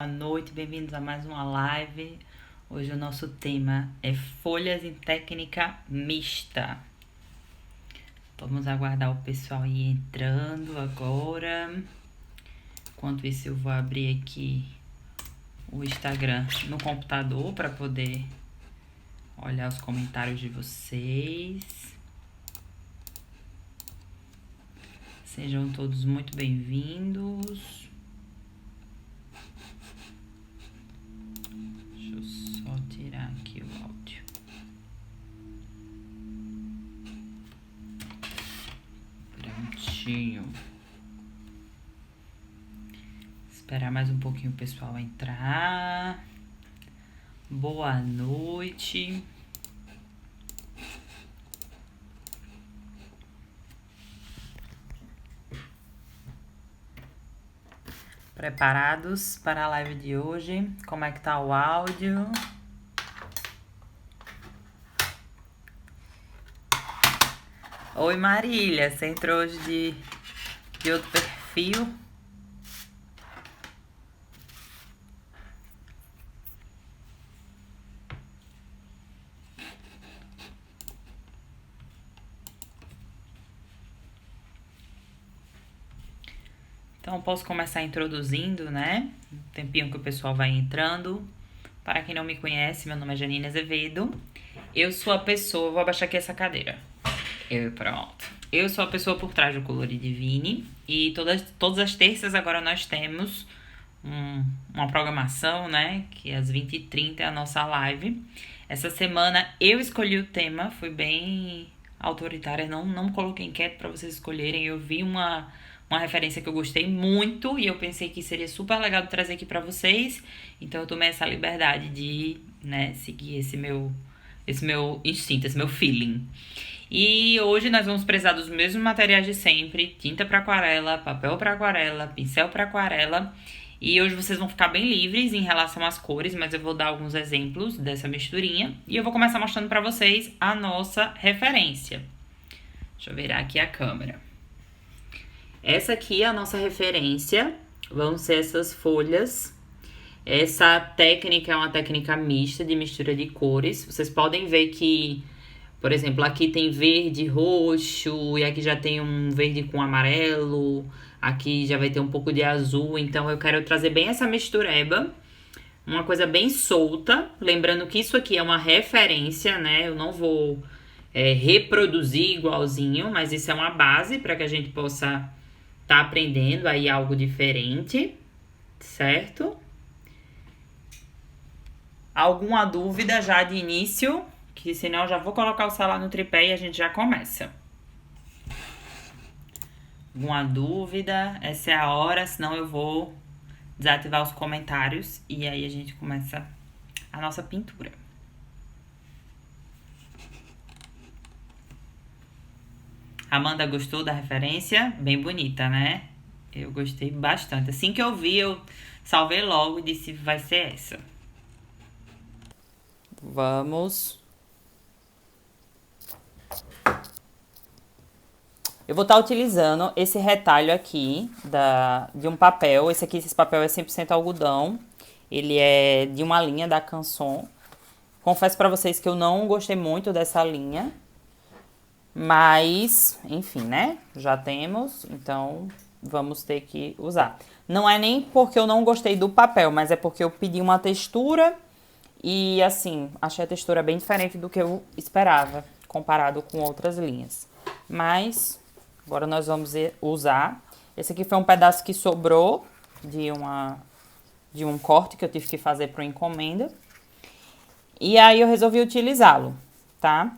Boa noite, bem-vindos a mais uma live. Hoje o nosso tema é folhas em técnica mista. Vamos aguardar o pessoal ir entrando agora. Enquanto isso, eu vou abrir aqui o Instagram no computador para poder olhar os comentários de vocês. Sejam todos muito bem-vindos. Deixa eu só tirar aqui o áudio. Prontinho. Esperar mais um pouquinho o pessoal entrar. Boa noite. Preparados para a live de hoje? Como é que tá o áudio? Oi, Marília. Você entrou hoje de outro perfil? Então, posso começar introduzindo, né? Um tempinho que o pessoal vai entrando. Para quem não me conhece, meu nome é Janine Azevedo. Eu sou a pessoa... Vou abaixar aqui essa cadeira. Pronto. Eu sou a pessoa por trás do Colore Divine. E todas as terças agora nós temos uma programação, né? Que às 20h30 é a nossa live. Essa semana eu escolhi o tema. Fui bem autoritária. Não coloquei enquete para vocês escolherem. Eu vi uma referência que eu gostei muito e eu pensei que seria super legal de trazer aqui pra vocês. Então eu tomei essa liberdade de, né, seguir esse meu instinto, esse meu feeling. E hoje nós vamos precisar dos mesmos materiais de sempre: tinta para aquarela, papel para aquarela, pincel para aquarela. E hoje vocês vão ficar bem livres em relação às cores, mas eu vou dar alguns exemplos dessa misturinha. E eu vou começar mostrando para vocês a nossa referência. Deixa eu virar aqui a câmera. Essa aqui é a nossa referência, vão ser essas folhas. Essa técnica é uma técnica mista de mistura de cores. Vocês podem ver que, por exemplo, aqui tem verde, roxo, e aqui já tem um verde com amarelo, aqui já vai ter um pouco de azul. Então eu quero trazer bem essa mistureba, uma coisa bem solta. Lembrando que isso aqui é uma referência, né? Eu não vou reproduzir igualzinho, mas isso é uma base para que a gente possa tá aprendendo aí algo diferente, certo? Alguma dúvida já de início? Que senão eu já vou colocar o celular no tripé e a gente já começa. Alguma dúvida? Essa é a hora, senão eu vou desativar os comentários e aí a gente começa a nossa pintura. Amanda gostou da referência? Bem bonita, né? Eu gostei bastante. Assim que eu vi, eu salvei logo e disse, vai ser essa. Vamos. Eu vou estar utilizando esse retalho aqui de um papel. Esse papel é 100% algodão. Ele é de uma linha da Canson. Confesso pra vocês que eu não gostei muito dessa linha. Mas, enfim, né? Já temos, então vamos ter que usar. Não é nem porque eu não gostei do papel, mas é porque eu pedi uma textura e, assim, achei a textura bem diferente do que eu esperava, comparado com outras linhas. Mas, agora nós vamos usar. Esse aqui foi um pedaço que sobrou de um corte que eu tive que fazer para uma encomenda. E aí eu resolvi utilizá-lo, tá?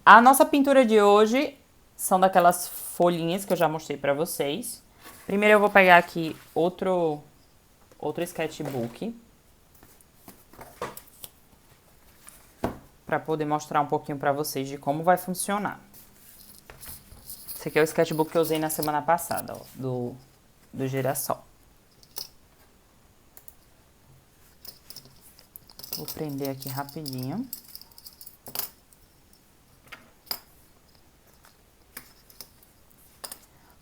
A nossa pintura de hoje são daquelas folhinhas que eu já mostrei pra vocês. Primeiro eu vou pegar aqui outro sketchbook pra poder mostrar um pouquinho pra vocês de como vai funcionar. Esse aqui é o sketchbook que eu usei na semana passada, ó, do girassol. Vou prender aqui rapidinho.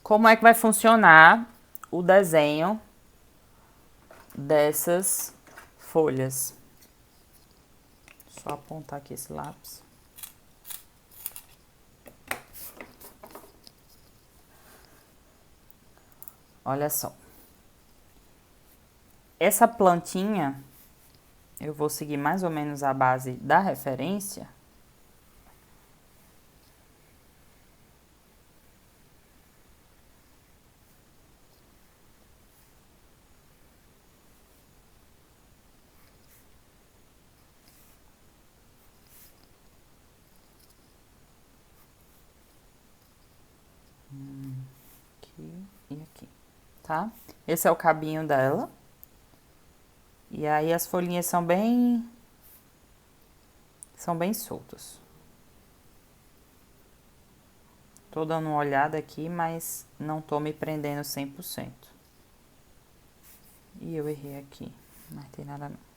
Como é que vai funcionar o desenho dessas folhas. Só apontar aqui esse lápis. Olha só. Essa plantinha, eu vou seguir mais ou menos a base da referência. Aqui e aqui, tá? Esse é o cabinho dela. E aí as folhinhas são bem soltas. Tô dando uma olhada aqui, mas não tô me prendendo 100%. E eu errei aqui, mas tem nada não.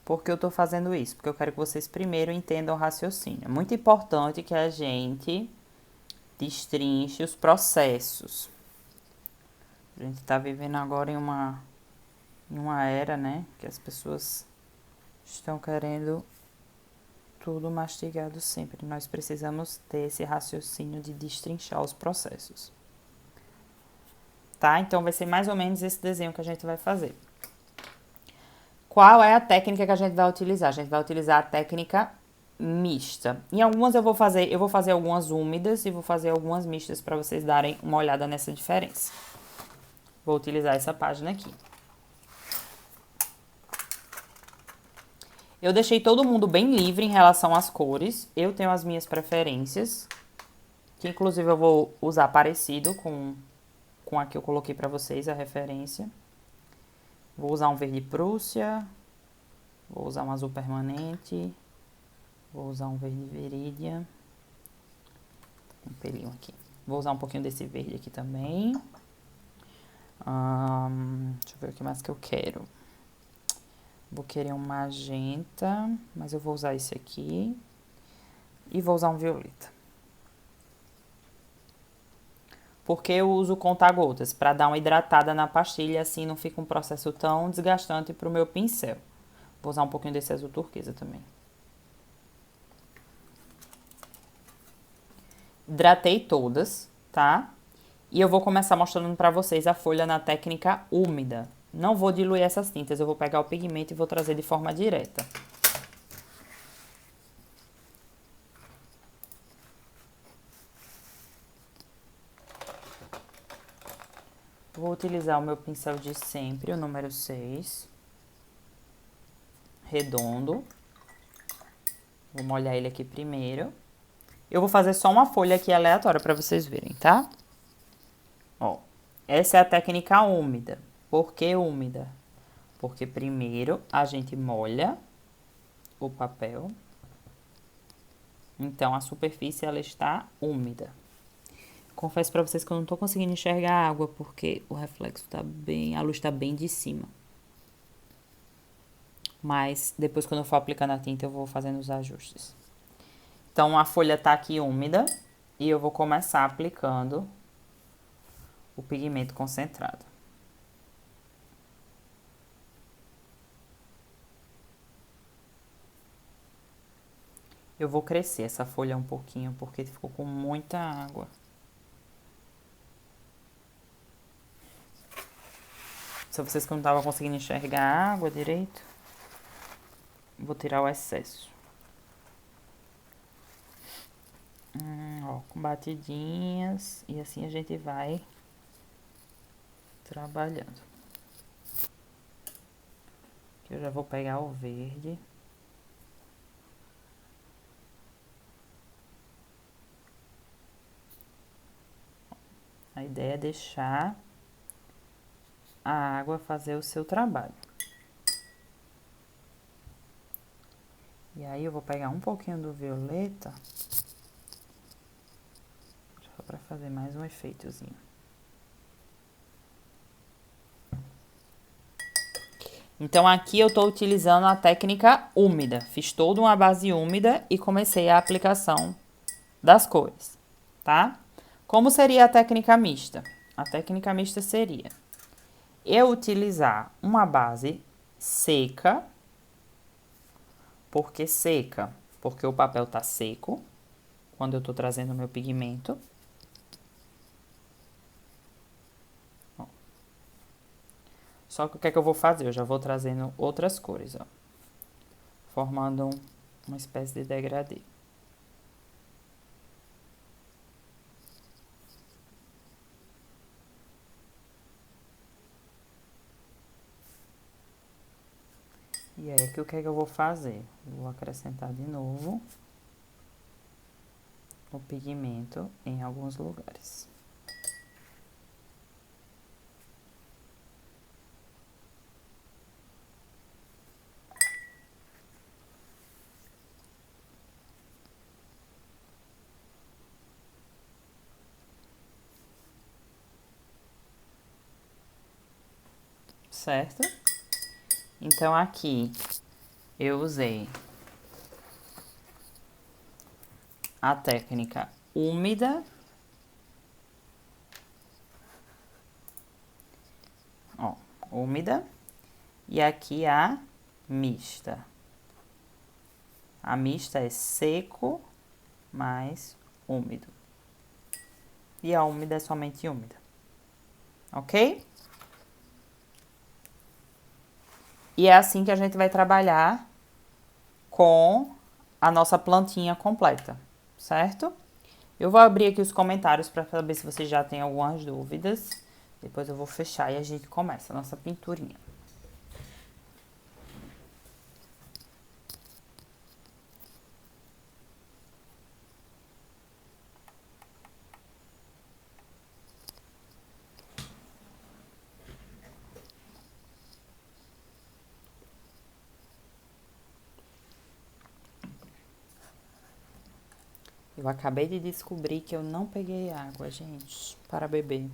Por que eu tô fazendo isso? Porque eu quero que vocês primeiro entendam o raciocínio. É muito importante que a gente destrinche os processos. A gente tá vivendo agora em uma era, né, que as pessoas estão querendo tudo mastigado sempre. Nós precisamos ter esse raciocínio de destrinchar os processos. Tá? Então, vai ser mais ou menos esse desenho que a gente vai fazer. Qual é a técnica que a gente vai utilizar? A gente vai utilizar a técnica mista. Em algumas eu vou fazer algumas úmidas e vou fazer algumas mistas para vocês darem uma olhada nessa diferença. Vou utilizar essa página aqui. Eu deixei todo mundo bem livre em relação às cores. Eu tenho as minhas preferências, que inclusive eu vou usar parecido com a que eu coloquei para vocês, a referência. Vou usar um verde Prússia, vou usar um azul permanente, vou usar um verde Viridian, um pelinho aqui. Vou usar um pouquinho desse verde aqui também. Deixa eu ver o que mais que eu quero. Vou querer um magenta, mas eu vou usar esse aqui. E vou usar um violeta. Porque eu uso conta-gotas, para dar uma hidratada na pastilha, assim não fica um processo tão desgastante para o meu pincel. Vou usar um pouquinho desse azul turquesa também. Hidratei todas, tá? E eu vou começar mostrando para vocês a folha na técnica úmida. Não vou diluir essas tintas, eu vou pegar o pigmento e vou trazer de forma direta. Vou utilizar o meu pincel de sempre, o número 6. Redondo. Vou molhar ele aqui primeiro. Eu vou fazer só uma folha aqui aleatória para vocês verem, tá? Ó, essa é a técnica úmida. Por que úmida? Porque primeiro a gente molha o papel. Então, a superfície, ela está úmida. Confesso pra vocês que eu não tô conseguindo enxergar a água, porque o reflexo tá bem... A luz tá bem de cima. Mas, depois, quando eu for aplicando a tinta, eu vou fazendo os ajustes. Então, a folha tá aqui úmida. E eu vou começar aplicando o pigmento concentrado. Eu vou crescer essa folha um pouquinho, porque ficou com muita água. Se vocês que não estavam conseguindo enxergar a água direito, vou tirar o excesso. Ó, com batidinhas, e assim a gente vai trabalhando. Aqui eu já vou pegar o verde. A ideia é deixar a água fazer o seu trabalho. E aí eu vou pegar um pouquinho do violeta, só pra fazer mais um efeitozinho. Então, aqui eu estou utilizando a técnica úmida. Fiz toda uma base úmida e comecei a aplicação das cores, tá? Como seria a técnica mista? A técnica mista seria eu utilizar uma base seca. Por que seca? Porque o papel tá seco quando eu tô trazendo o meu pigmento. Ó. Só que o que é que eu vou fazer? Eu já vou trazendo outras cores, ó. Formando uma espécie de degradê. E aí, aqui o que é que eu vou fazer? Vou acrescentar de novo o pigmento em alguns lugares. Certo? Então, aqui eu usei a técnica úmida. Ó, úmida. E aqui a mista. A mista é seco mais úmido. E a úmida é somente úmida. Ok? E é assim que a gente vai trabalhar com a nossa plantinha completa, certo? Eu vou abrir aqui os comentários para saber se vocês já têm algumas dúvidas. Depois eu vou fechar e a gente começa a nossa pinturinha. Eu acabei de descobrir que eu não peguei água, gente, para beber.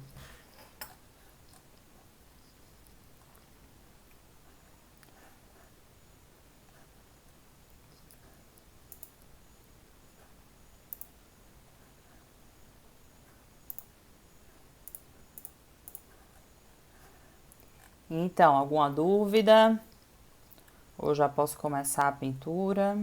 Então, alguma dúvida? Ou já posso começar a pintura?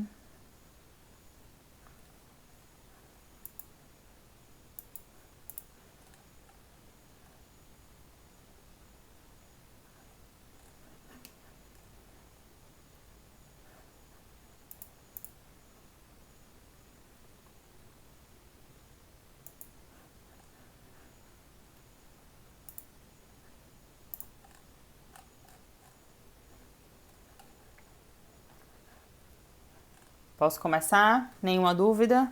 Posso começar? Nenhuma dúvida?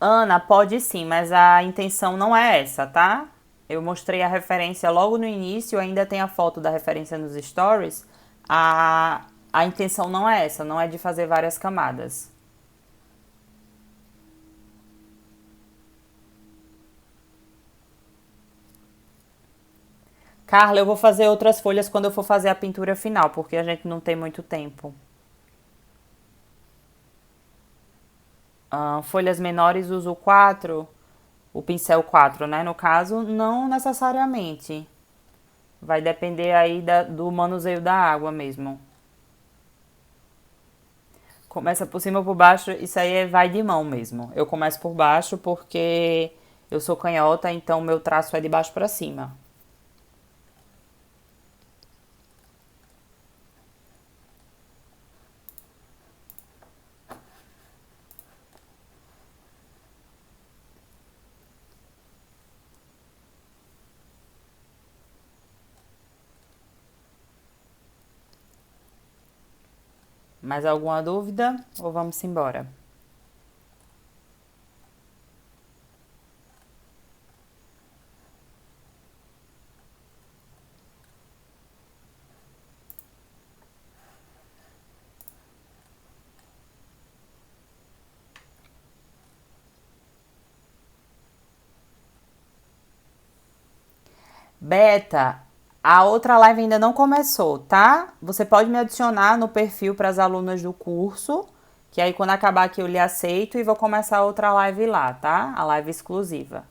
Ana, pode sim, mas a intenção não é essa, tá? Eu mostrei a referência logo no início, ainda tem a foto da referência nos stories. A intenção não é essa, não é de fazer várias camadas. Carla, eu vou fazer outras folhas quando eu for fazer a pintura final, porque a gente não tem muito tempo. Folhas menores uso 4, o pincel 4, né? No caso, não necessariamente. Vai depender aí do manuseio da água mesmo. Começa por cima ou por baixo, isso aí vai de mão mesmo. Eu começo por baixo porque eu sou canhota, então meu traço é de baixo pra cima. Mais alguma dúvida ou vamos embora? Beta, a outra live ainda não começou, tá? Você pode me adicionar no perfil para as alunas do curso, que aí quando acabar aqui eu lhe aceito e vou começar outra live lá, tá? A live exclusiva.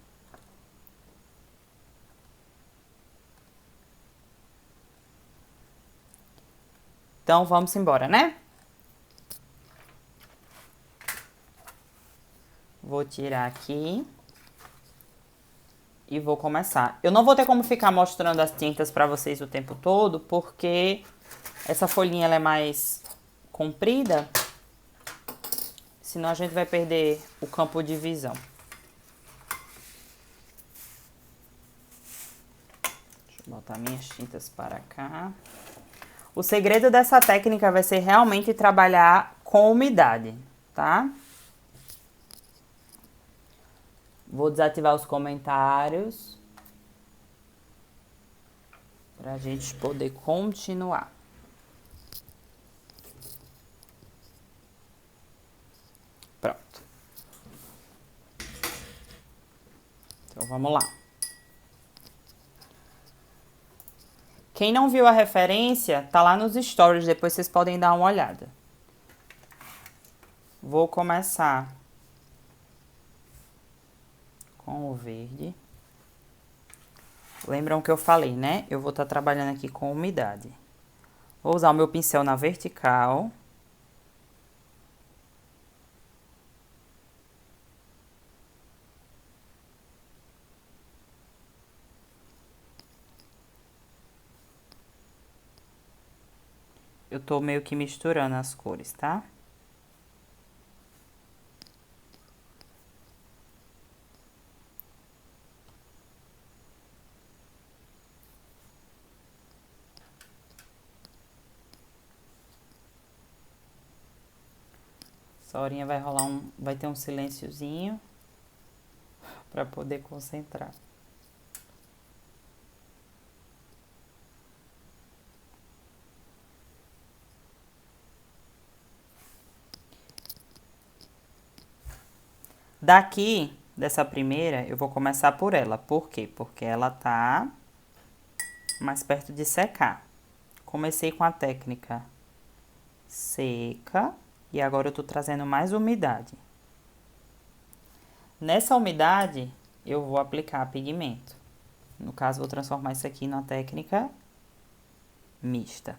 Então vamos embora, né? Vou tirar aqui e vou começar. Eu não vou ter como ficar mostrando as tintas para vocês o tempo todo, porque essa folhinha ela é mais comprida, senão a gente vai perder o campo de visão. Deixa eu botar minhas tintas para cá. O segredo dessa técnica vai ser realmente trabalhar com umidade, tá? Vou desativar os comentários pra gente poder continuar. Pronto. Então vamos lá. Quem não viu a referência, tá lá nos stories, depois vocês podem dar uma olhada. Vou começar com o verde. Lembram que eu falei, né? Eu vou estar trabalhando aqui com umidade. Vou usar o meu pincel na vertical. Eu tô meio que misturando as cores, tá? Essa horinha vai rolar vai ter um silênciozinho para poder concentrar. Daqui, dessa primeira, eu vou começar por ela. Por quê? Porque ela tá mais perto de secar. Comecei com a técnica seca e agora eu tô trazendo mais umidade. Nessa umidade, eu vou aplicar pigmento. No caso, vou transformar isso aqui na técnica mista,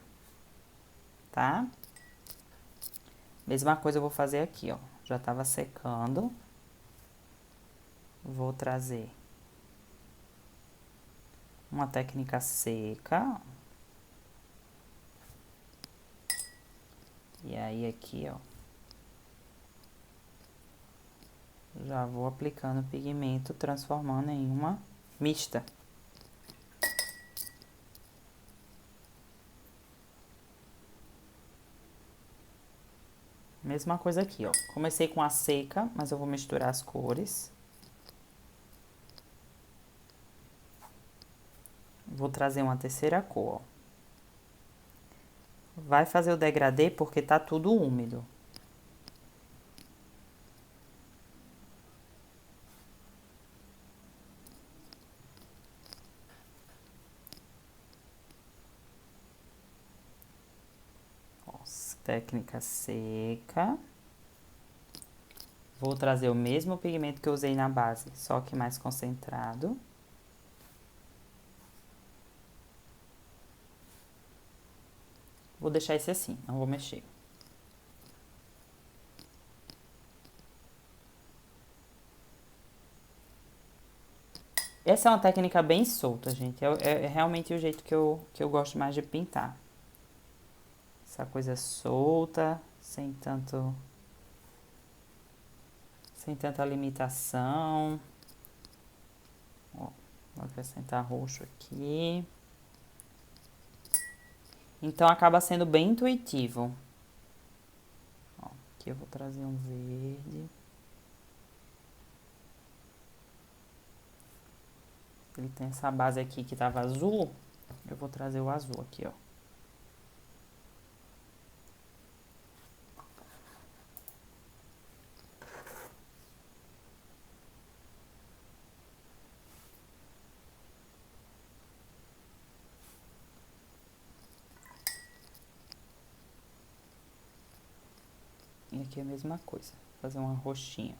tá? Mesma coisa eu vou fazer aqui, ó. Já tava secando. Vou trazer uma técnica seca. E aí aqui, ó. Já vou aplicando pigmento, transformando em uma mista. Mesma coisa aqui, ó. Comecei com a seca, mas eu vou misturar as cores. Vou trazer uma terceira cor, ó. Vai fazer o degradê porque tá tudo úmido. Nossa, técnica seca. Vou trazer o mesmo pigmento que eu usei na base, só que mais concentrado. Vou deixar esse assim, não vou mexer. Essa é uma técnica bem solta, gente. É realmente o jeito que eu gosto mais de pintar. Essa coisa solta, sem tanta limitação. Ó, vou acrescentar roxo aqui. Então, acaba sendo bem intuitivo. Ó, aqui eu vou trazer um verde. Ele tem essa base aqui que tava azul. Eu vou trazer o azul aqui, ó. E aqui é a mesma coisa, fazer uma roxinha.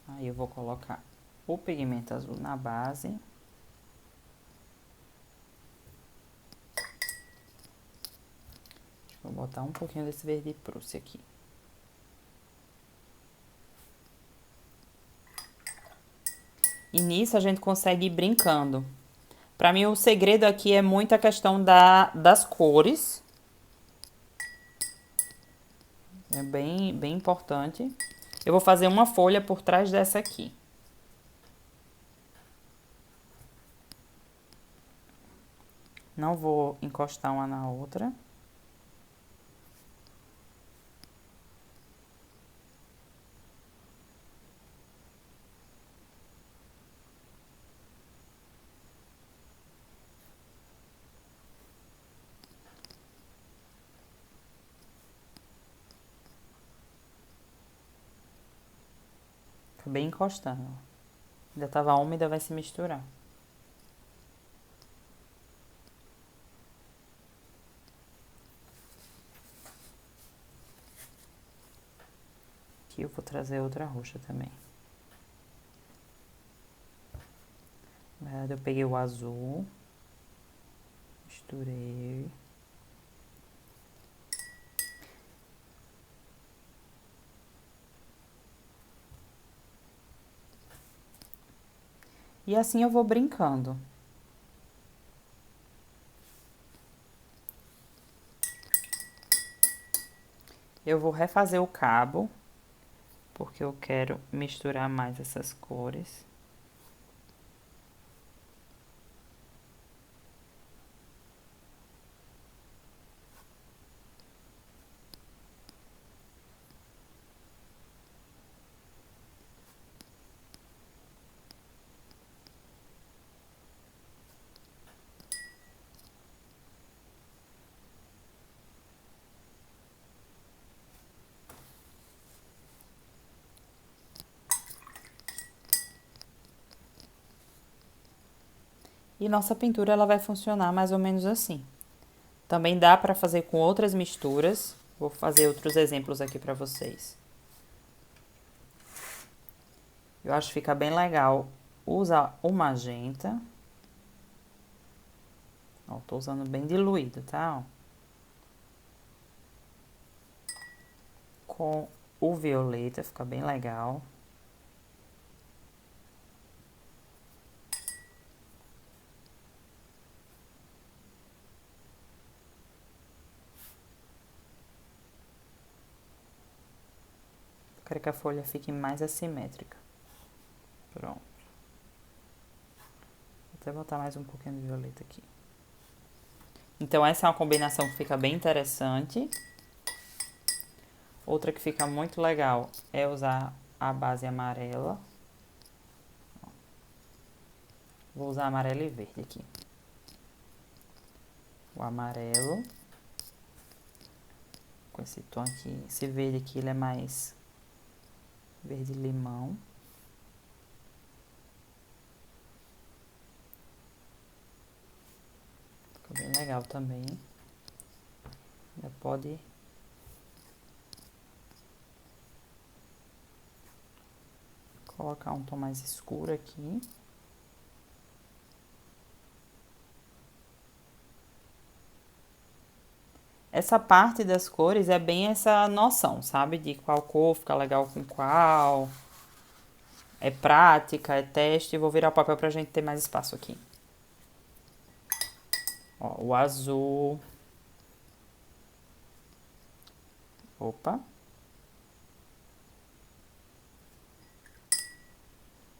Aí eu vou colocar o pigmento azul na base. Vou botar um pouquinho desse verde Prússia aqui. E nisso a gente consegue ir brincando. Pra mim o segredo aqui é muito a questão das cores. É bem importante. Eu vou fazer uma folha por trás dessa aqui. Não vou encostar uma na outra. Fica bem encostando, ó. Ainda tava úmida, vai se misturar. Aqui eu vou trazer outra roxa também. Na verdade, eu peguei o azul, misturei. E assim eu vou brincando. Eu vou refazer o cabo, porque eu quero misturar mais essas cores. E nossa pintura ela vai funcionar mais ou menos assim. Também dá para fazer com outras misturas. Vou fazer outros exemplos aqui para vocês. Eu acho que fica bem legal usar o magenta. Ó, tô usando bem diluído, tá? Ó. Com o violeta, fica bem legal. Quero que a folha fique mais assimétrica. Pronto. Vou até botar mais um pouquinho de violeta aqui. Então, essa é uma combinação que fica bem interessante. Outra que fica muito legal é usar a base amarela. Vou usar amarelo e verde aqui. O amarelo. Com esse tom aqui. Esse verde aqui, ele é mais verde limão. Ficou bem legal também. Já pode colocar um tom mais escuro aqui. Essa parte das cores é bem essa noção, sabe? De qual cor fica legal com qual. É prática, é teste. Vou virar o papel pra gente ter mais espaço aqui. Ó, o azul. Opa.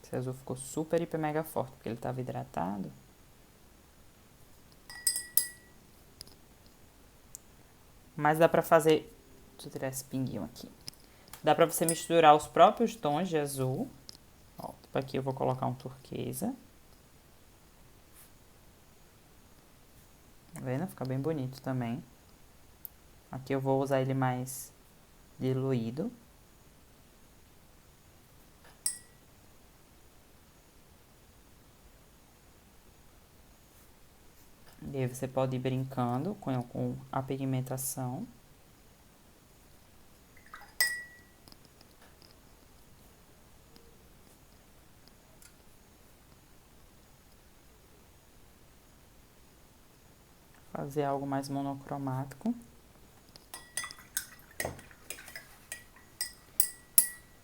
Esse azul ficou super, hiper, mega forte, porque ele tava hidratado. Mas dá pra fazer... Deixa eu tirar esse pinguinho aqui. Dá pra você misturar os próprios tons de azul. Ó, aqui eu vou colocar um turquesa. Tá vendo? Fica bem bonito também. Aqui eu vou usar ele mais diluído. E aí você pode ir brincando com a pigmentação. Fazer algo mais monocromático.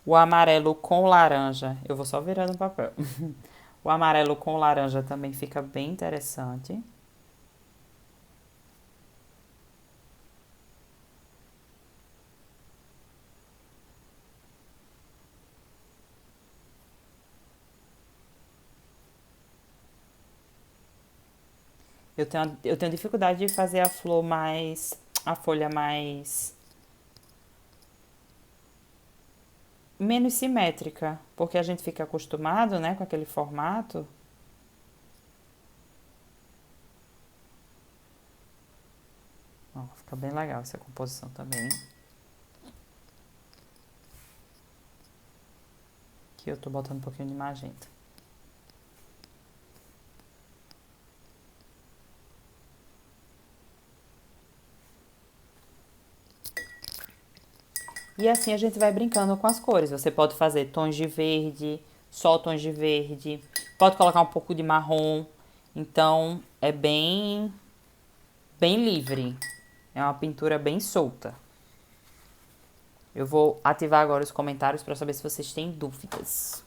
O amarelo com laranja, eu vou só virando o papel. O amarelo com laranja também fica bem interessante. Eu tenho dificuldade de fazer a flor mais, a folha mais, menos simétrica, porque a gente fica acostumado, né, com aquele formato. Ó, fica bem legal essa composição também. Aqui eu tô botando um pouquinho de magenta. E assim a gente vai brincando com as cores. Você pode fazer tons de verde, só tons de verde, pode colocar um pouco de marrom. Então é bem livre. É uma pintura bem solta. Eu vou ativar agora os comentários para saber se vocês têm dúvidas.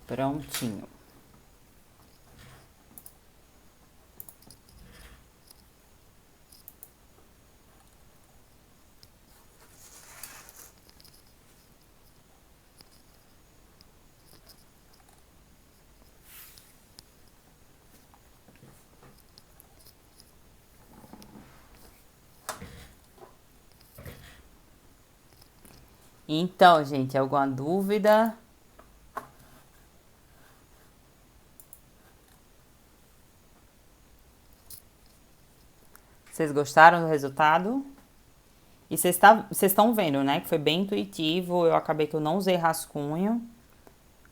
Prontinho. Então, gente, alguma dúvida? Vocês gostaram do resultado? E vocês estão vendo, né? Que foi bem intuitivo. Eu acabei que eu não usei rascunho.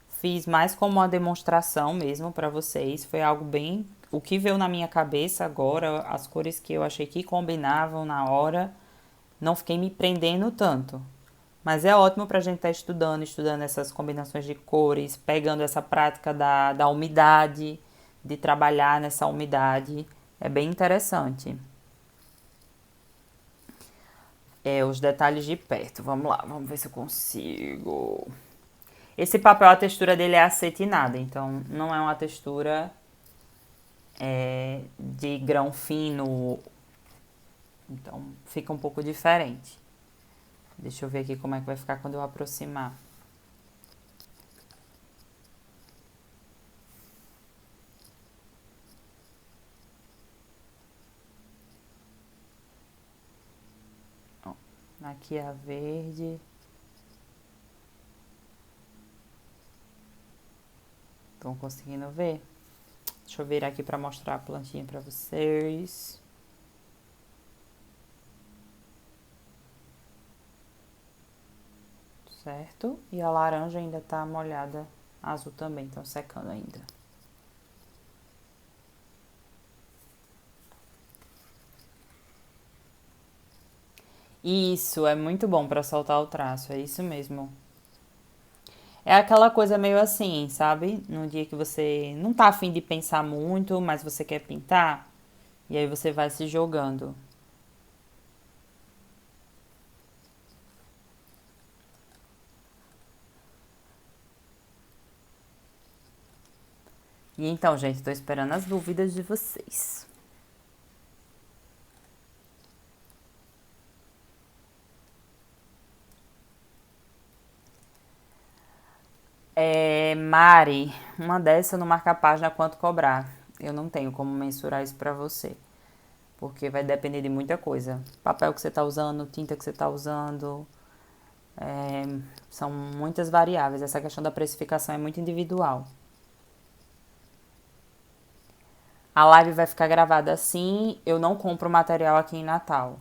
Fiz mais como uma demonstração mesmo para vocês. Foi algo bem. O que veio na minha cabeça agora, as cores que eu achei que combinavam na hora. Não fiquei me prendendo tanto. Mas é ótimo pra gente estar estudando essas combinações de cores, pegando essa prática da umidade, de trabalhar nessa umidade. É bem interessante. É, os detalhes de perto. Vamos lá, vamos ver se eu consigo. Esse papel, a textura dele é acetinada, então não é uma textura de grão fino. Então fica um pouco diferente. Deixa eu ver aqui como é que vai ficar quando eu aproximar. Ó, aqui é a verde. Estão conseguindo ver? Deixa eu virar aqui para mostrar a plantinha para vocês. Certo? E a laranja ainda tá molhada, a azul também, estão secando ainda. Isso, é muito bom para soltar o traço, é isso mesmo. É aquela coisa meio assim, sabe? No dia que você não tá afim de pensar muito, mas você quer pintar, e aí você vai se jogando. E então, gente, tô esperando as dúvidas de vocês. Mari, uma dessa no marca-página quanto cobrar. Eu não tenho como mensurar isso pra você, porque vai depender de muita coisa. Papel que você tá usando, tinta que você tá usando, são muitas variáveis. Essa questão da precificação é muito individual. A live vai ficar gravada assim, eu não compro material aqui em Natal.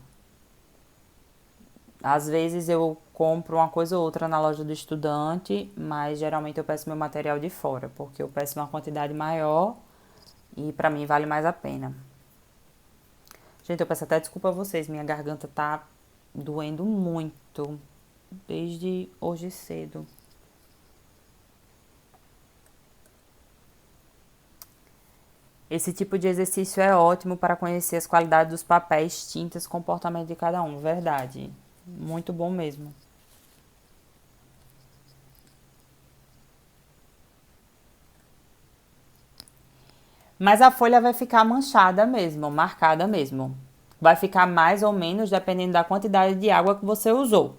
Às vezes eu compro uma coisa ou outra na loja do estudante, mas geralmente eu peço meu material de fora, porque eu peço uma quantidade maior e pra mim vale mais a pena. Gente, eu peço até desculpa a vocês, minha garganta tá doendo muito desde hoje cedo. Esse tipo de exercício é ótimo para conhecer as qualidades dos papéis, tintas, comportamento de cada um. Verdade. Muito bom mesmo. Mas a folha vai ficar manchada mesmo, marcada mesmo. Vai ficar mais ou menos dependendo da quantidade de água que você usou.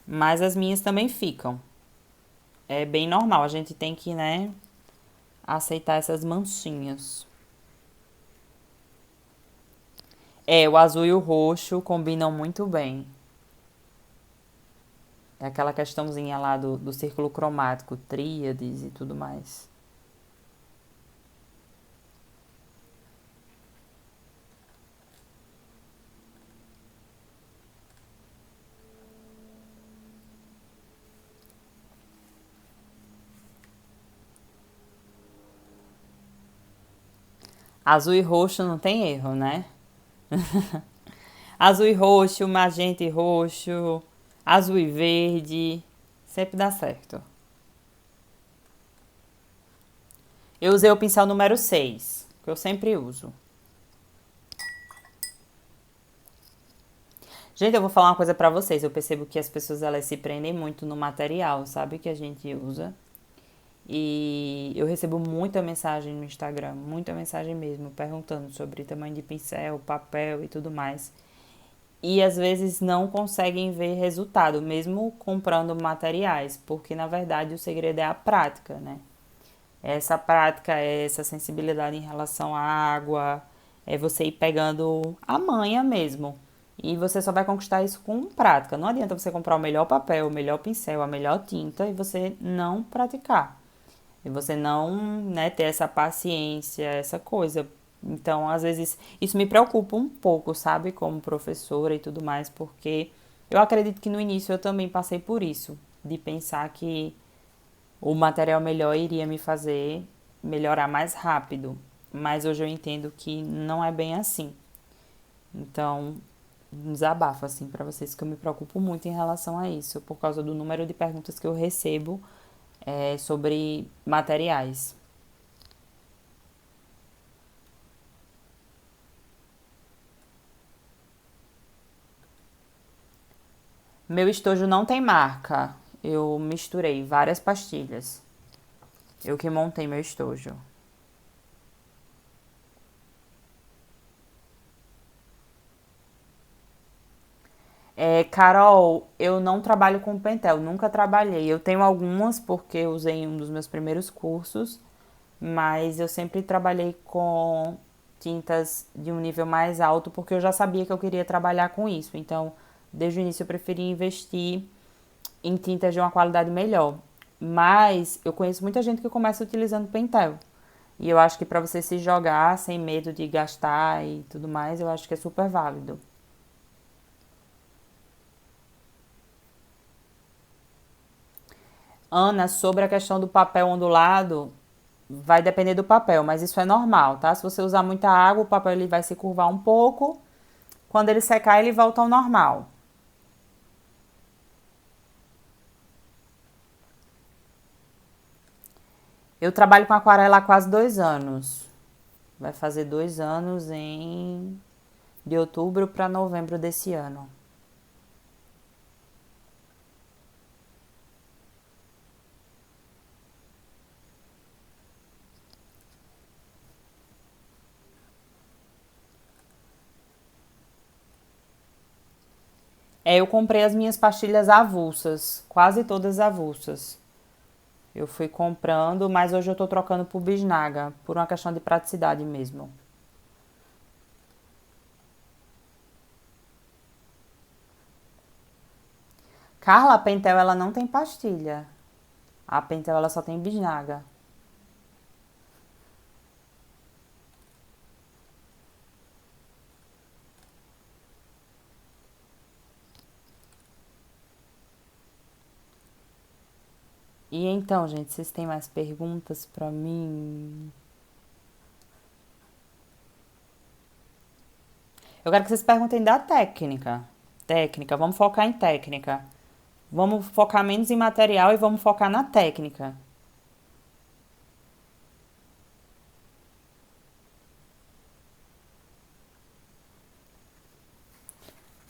Mas as minhas também ficam. É bem normal, a gente tem que, né, aceitar essas manchinhas. É, o azul e o roxo combinam muito bem. É aquela questãozinha lá do círculo cromático, tríades e tudo mais. Azul e roxo não tem erro, né? Azul e roxo, magenta e roxo, azul e verde, sempre dá certo. Eu usei o pincel número 6, que eu sempre uso. Gente, eu vou falar uma coisa pra vocês. Eu percebo que as pessoas elas se prendem muito no material, sabe, que a gente usa. E eu recebo muita mensagem no Instagram, muita mensagem mesmo, perguntando sobre tamanho de pincel, papel e tudo mais. E às vezes não conseguem ver resultado, mesmo comprando materiais, porque na verdade o segredo é a prática, né? Essa prática, essa sensibilidade em relação à água, é você ir pegando a manha mesmo. E você só vai conquistar isso com prática. Não adianta você comprar o melhor papel, o melhor pincel, a melhor tinta e você não praticar. E você não, né, ter essa paciência, essa coisa. Então, às vezes, isso me preocupa um pouco, sabe, como professora e tudo mais, porque eu acredito que no início eu também passei por isso, de pensar que o material melhor iria me fazer melhorar mais rápido. Mas hoje eu entendo que não é bem assim. Então, um desabafo assim para vocês que eu me preocupo muito em relação a isso, por causa do número de perguntas que eu recebo sobre materiais. Meu estojo não tem marca. Eu misturei várias pastilhas. Eu que montei meu estojo. Carol, eu não trabalho com Pentel, nunca trabalhei. Eu tenho algumas porque eu usei em um dos meus primeiros cursos, mas eu sempre trabalhei com tintas de um nível mais alto porque eu já sabia que eu queria trabalhar com isso. Então, desde o início eu preferi investir em tintas de uma qualidade melhor. Mas eu conheço muita gente que começa utilizando Pentel. E eu acho que para você se jogar sem medo de gastar e tudo mais, eu acho que é super válido. Ana, sobre a questão do papel ondulado, vai depender do papel, mas isso é normal, tá? Se você usar muita água, o papel ele vai se curvar um pouco. Quando ele secar, ele volta ao normal. Eu trabalho com aquarela há quase 2 anos. Vai fazer 2 anos em de outubro para novembro desse ano. Eu comprei as minhas pastilhas avulsas, quase todas avulsas. Eu fui comprando, mas hoje eu tô trocando por bisnaga, por uma questão de praticidade mesmo. Carla, a Pentel ela não tem pastilha. A Pentel ela só tem bisnaga. E então, gente, vocês têm mais perguntas pra mim? Eu quero que vocês perguntem da técnica. Técnica, vamos focar em técnica. Vamos focar menos em material e vamos focar na técnica.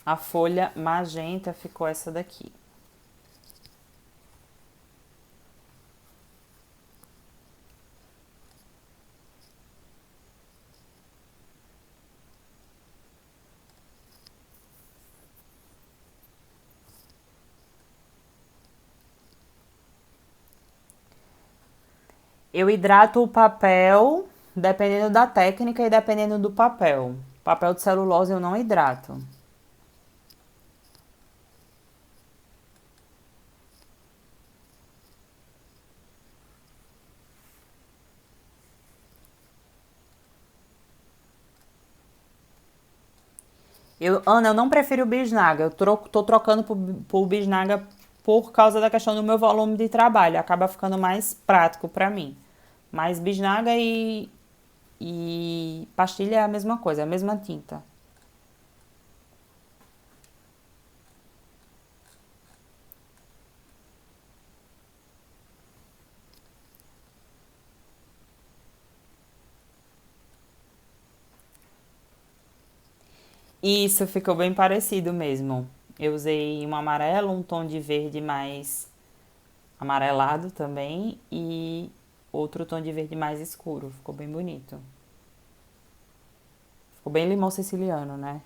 A folha magenta ficou essa daqui. Eu hidrato o papel dependendo da técnica e dependendo do papel. Papel de celulose eu não hidrato. Ana, eu não prefiro o bisnaga. Tô trocando por bisnaga por causa da questão do meu volume de trabalho. Acaba ficando mais prático pra mim. Mas bisnaga e pastilha é a mesma coisa, é a mesma tinta. Isso ficou bem parecido mesmo. Eu usei um amarelo, um tom de verde mais amarelado também e outro tom de verde mais escuro. Ficou bem bonito. Ficou bem limão siciliano, né?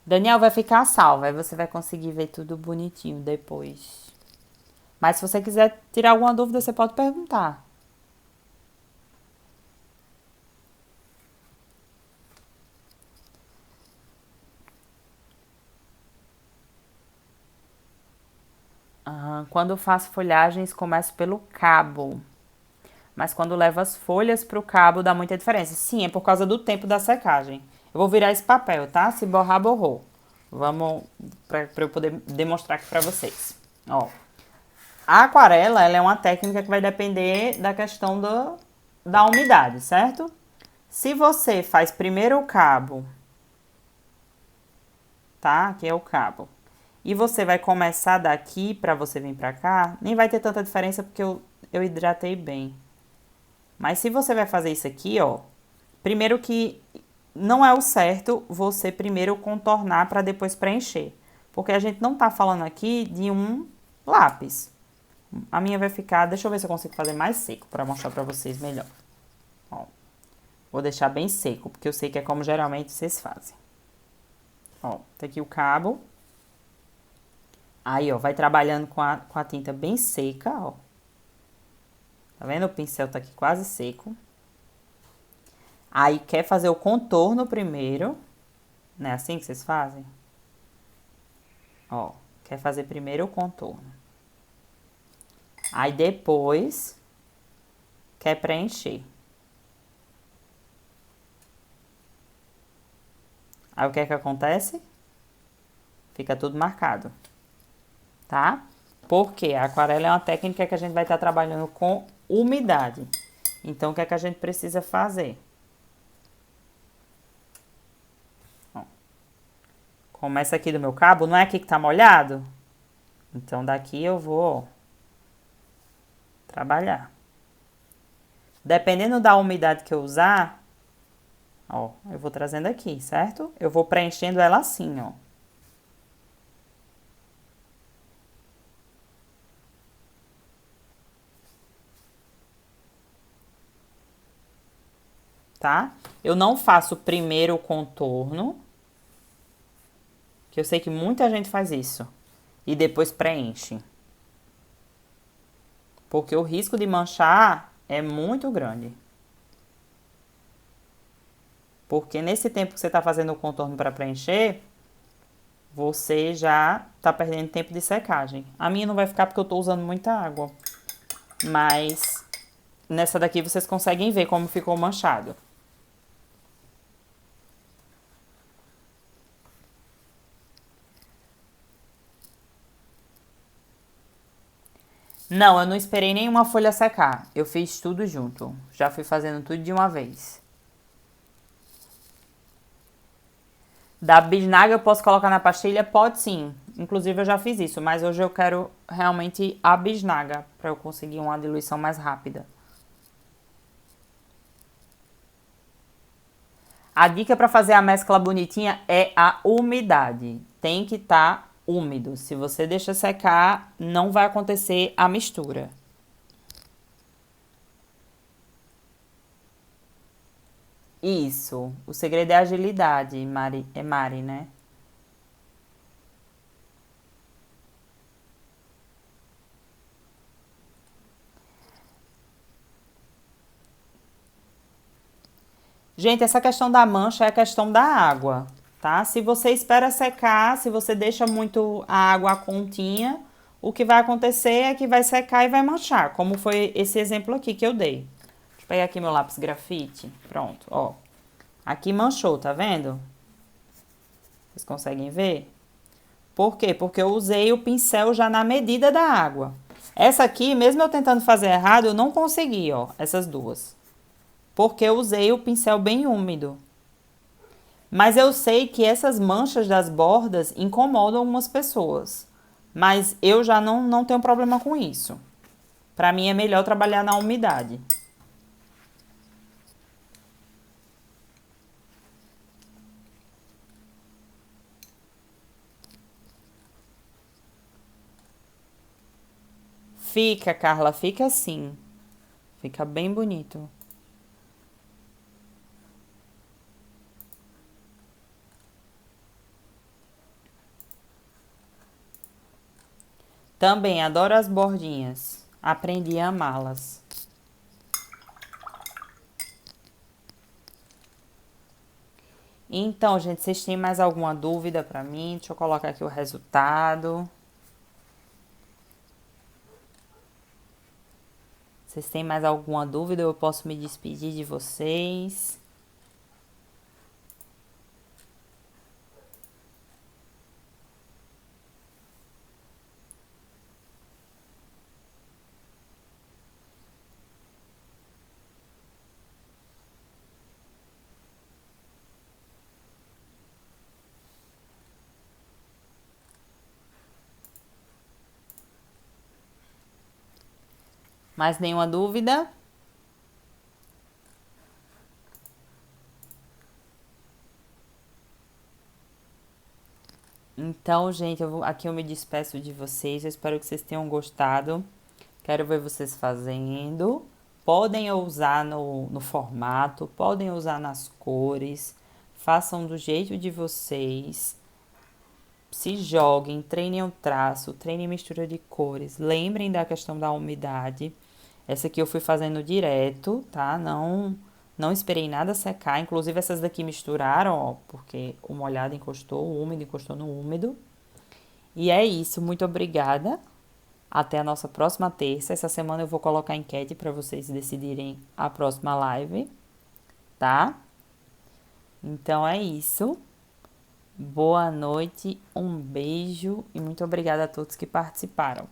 Daniel vai ficar salvo, aí você vai conseguir ver tudo bonitinho depois. Mas se você quiser tirar alguma dúvida, você pode perguntar. Quando eu faço folhagens, começo pelo cabo. Mas quando levo as folhas pro cabo, dá muita diferença. Sim, é por causa do tempo da secagem. Eu vou virar esse papel, tá? Se borrar, borrou. Vamos, pra eu poder demonstrar aqui pra vocês. Ó. A aquarela, ela é uma técnica que vai depender da questão da umidade, certo? Se você faz primeiro o cabo, tá? Aqui é o cabo. E você vai começar daqui pra você vir pra cá, nem vai ter tanta diferença porque eu hidratei bem. Mas se você vai fazer isso aqui, ó, primeiro que não é o certo você primeiro contornar para depois preencher. Porque a gente não tá falando aqui de um lápis. A minha vai ficar, deixa eu ver se eu consigo fazer mais seco para mostrar para vocês melhor. Ó, vou deixar bem seco, porque eu sei que é como geralmente vocês fazem. Ó, tá aqui o cabo. Aí, ó, vai trabalhando com a tinta bem seca, ó. Tá vendo? O pincel tá aqui quase seco. Aí, quer fazer o contorno primeiro. Não é assim que vocês fazem? Ó, quer fazer primeiro o contorno. Aí, depois, quer preencher. Aí, o que é que acontece? Fica tudo marcado. Tá? Porque a aquarela é uma técnica que a gente vai estar trabalhando com umidade. Então, o que é que a gente precisa fazer? Ó. Começa aqui do meu cabo, não é aqui que tá molhado? Então, daqui eu vou, ó, trabalhar. Dependendo da umidade que eu usar, ó, eu vou trazendo aqui, certo? Eu vou preenchendo ela assim, ó. Tá? Eu não faço primeiro o contorno, que eu sei que muita gente faz isso, e depois preenche. Porque o risco de manchar é muito grande. Porque nesse tempo que você tá fazendo o contorno para preencher, você já tá perdendo tempo de secagem. A minha não vai ficar porque eu tô usando muita água. Mas nessa daqui vocês conseguem ver como ficou manchado. Não, eu não esperei nenhuma folha secar. Eu fiz tudo junto. Já fui fazendo tudo de uma vez. Da bisnaga eu posso colocar na pastilha? Pode sim. Inclusive eu já fiz isso, mas hoje eu quero realmente a bisnaga para eu conseguir uma diluição mais rápida. A dica para fazer a mescla bonitinha é a umidade. Tem que estar úmido. Se você deixa secar, não vai acontecer a mistura. Isso. O segredo é a agilidade, Mari. É Mari, né? Gente, essa questão da mancha é a questão da água, tá? Se você espera secar, se você deixa muito a água à continha, o que vai acontecer é que vai secar e vai manchar, como foi esse exemplo aqui que eu dei. Deixa eu pegar aqui meu lápis grafite. Pronto, ó. Aqui manchou, tá vendo? Vocês conseguem ver? Por quê? Porque eu usei o pincel já na medida da água. Essa aqui, mesmo eu tentando fazer errado, eu não consegui, ó, essas duas. Porque eu usei o pincel bem úmido. Mas eu sei que essas manchas das bordas incomodam algumas pessoas. Mas eu já não tenho problema com isso. Para mim é melhor trabalhar na umidade. Fica, Carla, fica assim. Fica bem bonito. Também adoro as bordinhas. Aprendi a amá-las. Então, gente, vocês têm mais alguma dúvida para mim? Deixa eu colocar aqui o resultado. Vocês têm mais alguma dúvida? Eu posso me despedir de vocês. Mais nenhuma dúvida? Então, gente, aqui eu me despeço de vocês. Eu espero que vocês tenham gostado. Quero ver vocês fazendo. Podem usar no formato, podem usar nas cores. Façam do jeito de vocês. Se joguem, treinem o traço, treinem mistura de cores. Lembrem da questão da umidade. Essa aqui eu fui fazendo direto, tá? Não esperei nada secar. Inclusive essas daqui misturaram, ó, porque o molhado encostou, o úmido encostou no úmido. E é isso, muito obrigada. Até a nossa próxima terça. Essa semana eu vou colocar enquete para vocês decidirem a próxima live, tá? Então é isso. Boa noite, um beijo e muito obrigada a todos que participaram.